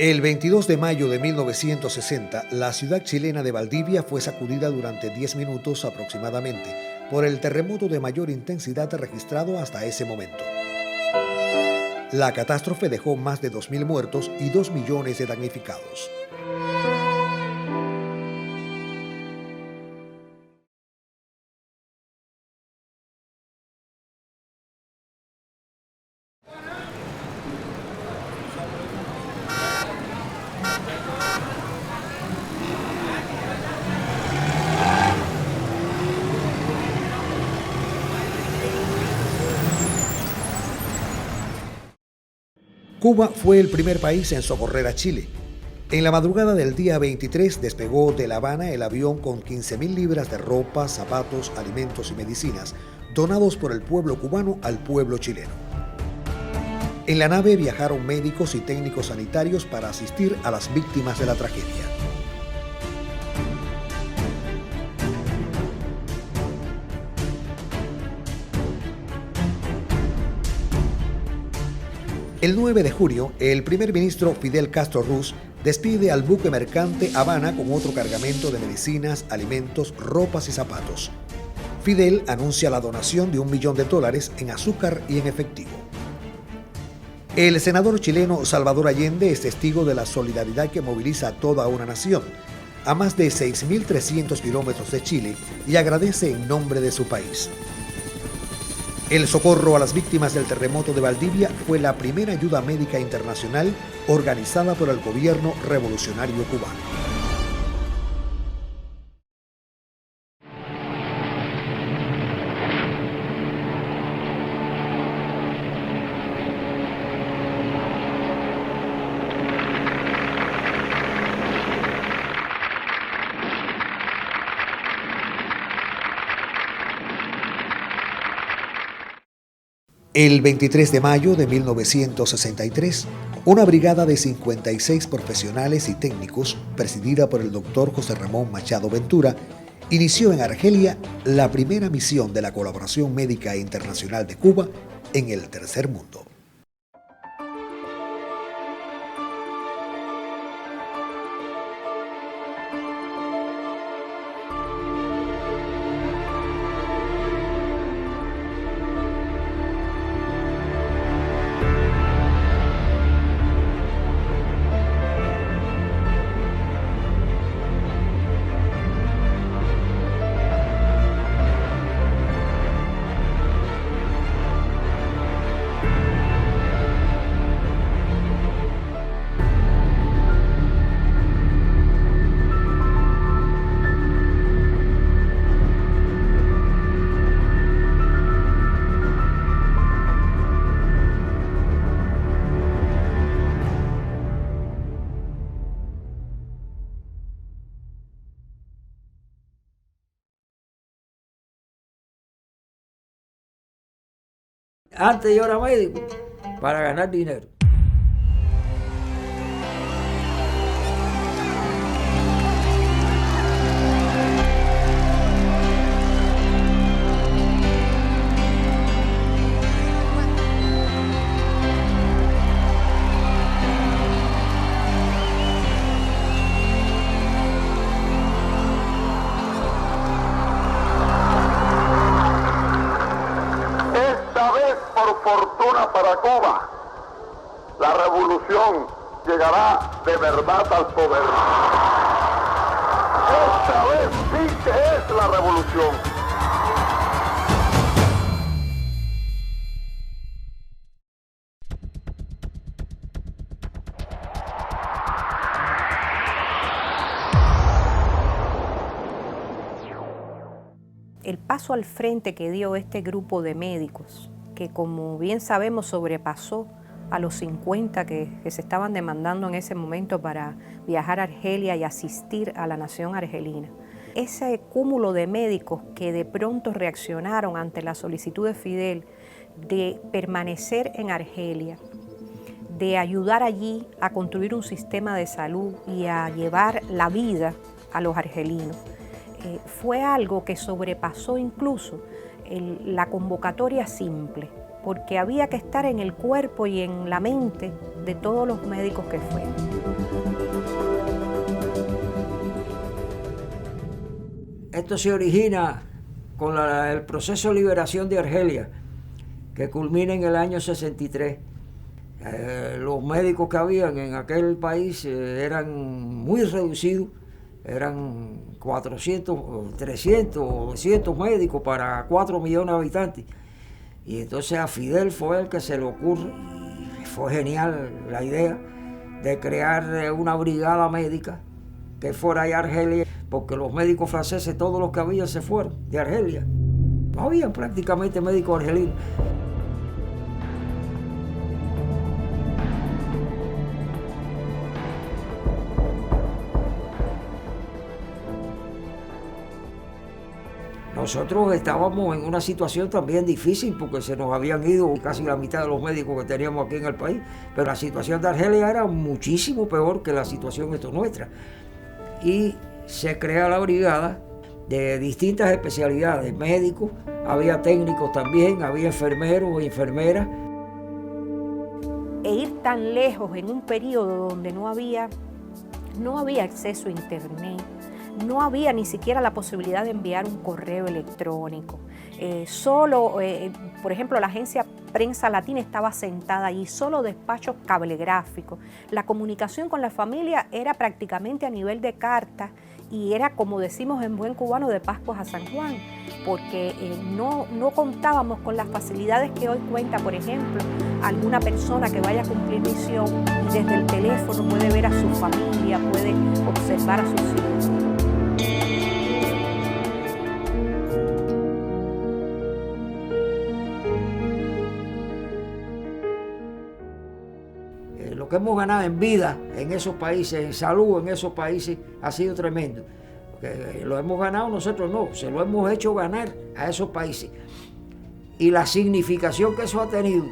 El 22 de mayo de 1960, la ciudad chilena de Valdivia fue sacudida durante 10 minutos aproximadamente por el terremoto de mayor intensidad registrado hasta ese momento. La catástrofe dejó más de 2.000 muertos y 2 millones de damnificados. Cuba fue el primer país en socorrer a Chile. En la madrugada del día 23 despegó de La Habana el avión con 15.000 libras de ropa, zapatos, alimentos y medicinas donados por el pueblo cubano al pueblo chileno. En la nave viajaron médicos y técnicos sanitarios para asistir a las víctimas de la tragedia. El 9 de julio, el primer ministro Fidel Castro Ruz despide al buque mercante Habana con otro cargamento de medicinas, alimentos, ropas y zapatos. Fidel anuncia la donación de $1 millón en azúcar y en efectivo. El senador chileno Salvador Allende es testigo de la solidaridad que moviliza a toda una nación, a más de 6.300 kilómetros de Chile, y agradece en nombre de su país. El socorro a las víctimas del terremoto de Valdivia fue la primera ayuda médica internacional organizada por el gobierno revolucionario cubano. El 23 de mayo de 1963, una brigada de 56 profesionales y técnicos, presidida por el doctor José Ramón Machado Ventura, inició en Argelia la primera misión de la colaboración médica internacional de Cuba en el tercer mundo. Antes yo era médico para ganar dinero. Fortuna para Cuba, la revolución llegará de verdad al poder. Esta vez sí que es la revolución. El paso al frente que dio este grupo de médicos, que como bien sabemos sobrepasó a los 50 que se estaban demandando en ese momento para viajar a Argelia y asistir a la nación argelina. Ese cúmulo de médicos que de pronto reaccionaron ante la solicitud de Fidel de permanecer en Argelia, de ayudar allí a construir un sistema de salud y a llevar la vida a los argelinos, fue algo que sobrepasó incluso la convocatoria simple. porque había que estar en el cuerpo y en la mente de todos los médicos que fueron. Esto se origina con el proceso de liberación de Argelia, que culmina en el año 63. Los médicos que habían en aquel país eran muy reducidos, eran 400, 300 o 200 médicos para 4 millones de habitantes. Y entonces a Fidel fue el que se le ocurre, fue genial la idea de crear una brigada médica que fuera allá a Argelia, porque los médicos franceses, todos los que había, se fueron de Argelia. No había prácticamente médicos argelinos. Nosotros estábamos en una situación también difícil porque se nos habían ido casi la mitad de los médicos que teníamos aquí en el país, pero la situación de Argelia era muchísimo peor que la situación nuestra. Y se crea la brigada de distintas especialidades, médicos, había técnicos también, había enfermeros y enfermeras. E ir tan lejos en un periodo donde no había acceso a internet, no había ni siquiera la posibilidad de enviar un correo electrónico. Por ejemplo, la agencia Prensa Latina estaba sentada allí, solo despachos cablegráficos. La comunicación con la familia era prácticamente a nivel de cartas y era, como decimos en buen cubano, de Pascuas a San Juan, porque no contábamos con las facilidades que hoy cuenta, por ejemplo, alguna persona que vaya a cumplir misión y desde el teléfono puede ver a su familia, puede observar a sus hijos. Lo que hemos ganado en vida en esos países, en salud en esos países, ha sido tremendo. Lo hemos ganado nosotros, no, se lo hemos hecho ganar a esos países. Y la significación que eso ha tenido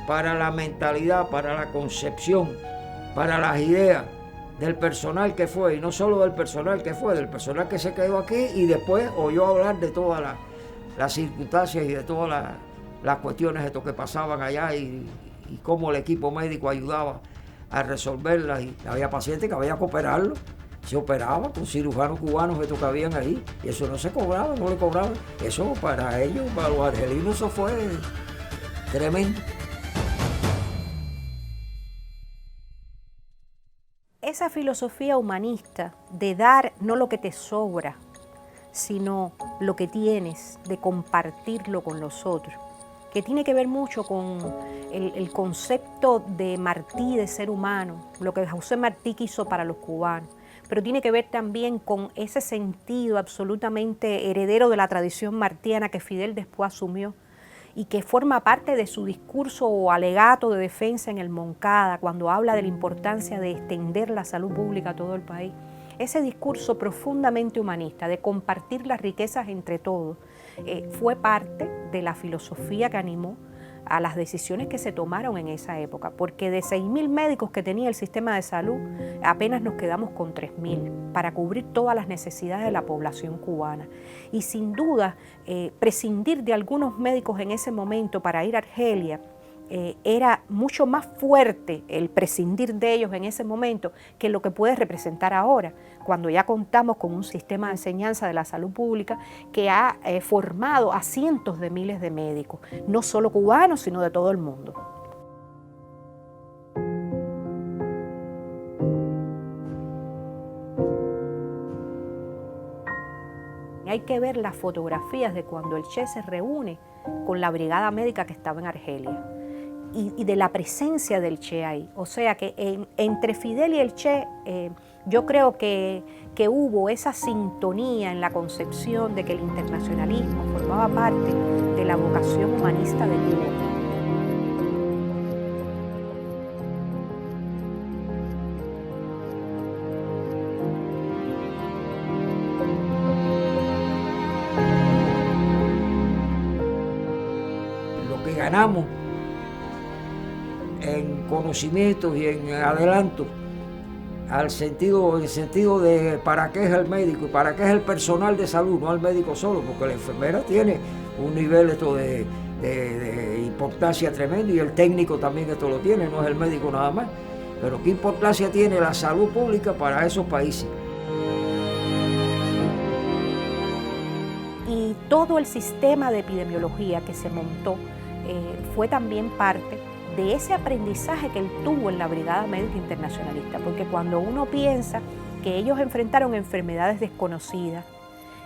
para la mentalidad, para la concepción, para las ideas del personal que fue, y no solo del personal que fue, del personal que se quedó aquí y después oyó hablar de todas las circunstancias y de todas las cuestiones de que pasaban allá y cómo el equipo médico ayudaba a resolverlas. Y había pacientes que había que operarlos, se operaba con cirujanos cubanos estos que habían ahí, y eso no se cobraba, no le cobraban. Eso para ellos, para los argelinos, eso fue tremendo. Esa filosofía humanista de dar no lo que te sobra, sino lo que tienes, de compartirlo con los otros, que tiene que ver mucho con el concepto de Martí, de ser humano, lo que José Martí quiso para los cubanos, pero tiene que ver también con ese sentido absolutamente heredero de la tradición martiana que Fidel después asumió y que forma parte de su discurso o alegato de defensa en el Moncada, cuando habla de la importancia de extender la salud pública a todo el país. Ese discurso profundamente humanista de compartir las riquezas entre todos fue parte de la filosofía que animó a las decisiones que se tomaron en esa época, porque de 6.000 médicos que tenía el sistema de salud, apenas nos quedamos con 3.000 para cubrir todas las necesidades de la población cubana. Y sin duda, prescindir de algunos médicos en ese momento para ir a Argelia, era mucho más fuerte el prescindir de ellos en ese momento que lo que puede representar ahora, cuando ya contamos con un sistema de enseñanza de la salud pública que ha formado a cientos de miles de médicos, no solo cubanos, sino de todo el mundo. Hay que ver las fotografías de cuando el Che se reúne con la brigada médica que estaba en Argelia. Y de la presencia del Che ahí. O sea que entre Fidel y el Che, yo creo que hubo esa sintonía en la concepción de que el internacionalismo formaba parte de la vocación humanista de Cuba. Lo que ganamos en conocimientos y en adelanto en sentido de para qué es el médico y para qué es el personal de salud, no al médico solo, porque la enfermera tiene un nivel importancia tremenda, y el técnico también esto lo tiene, no es el médico nada más, pero qué importancia tiene la salud pública para esos países. Y todo el sistema de epidemiología que se montó fue también parte de ese aprendizaje que él tuvo en la Brigada Médica Internacionalista, porque cuando uno piensa que ellos enfrentaron enfermedades desconocidas,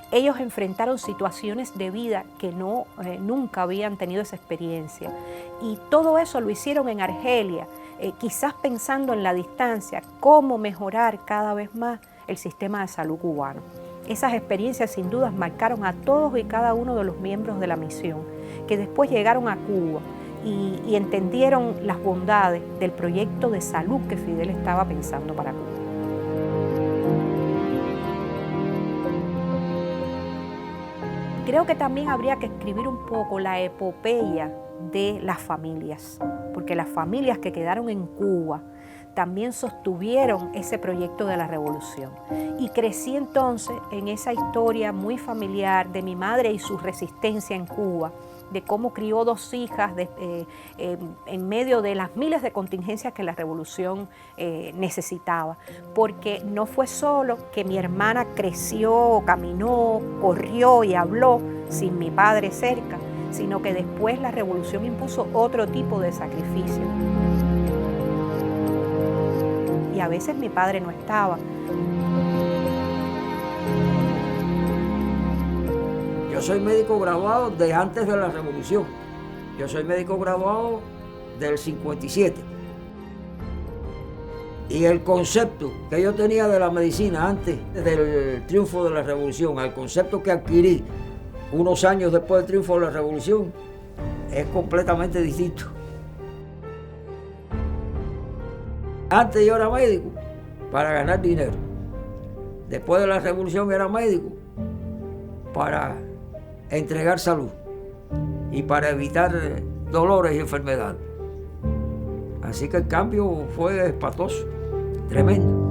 ellos enfrentaron situaciones de vida que nunca habían tenido esa experiencia, y todo eso lo hicieron en Argelia, quizás pensando en la distancia, cómo mejorar cada vez más el sistema de salud cubano. Esas experiencias sin dudas marcaron a todos y cada uno de los miembros de la misión, que después llegaron a Cuba y entendieron las bondades del proyecto de salud que Fidel estaba pensando para Cuba. Creo que también habría que escribir un poco la epopeya de las familias, porque las familias que quedaron en Cuba también sostuvieron ese proyecto de la revolución. Y crecí entonces en esa historia muy familiar de mi madre y su resistencia en Cuba, de cómo crió 2 hijas en medio de las miles de contingencias que la revolución necesitaba. Porque no fue solo que mi hermana creció, caminó, corrió y habló sin mi padre cerca, sino que después la revolución impuso otro tipo de sacrificio. Y a veces mi padre no estaba. Yo soy médico graduado de antes de la revolución. Yo soy médico graduado del 57. Y el concepto que yo tenía de la medicina antes del triunfo de la revolución, al concepto que adquirí unos años después del triunfo de la revolución, es completamente distinto. Antes yo era médico para ganar dinero. Después de la revolución era médico para entregar salud y para evitar dolores y enfermedades. Así que el cambio fue espantoso, tremendo.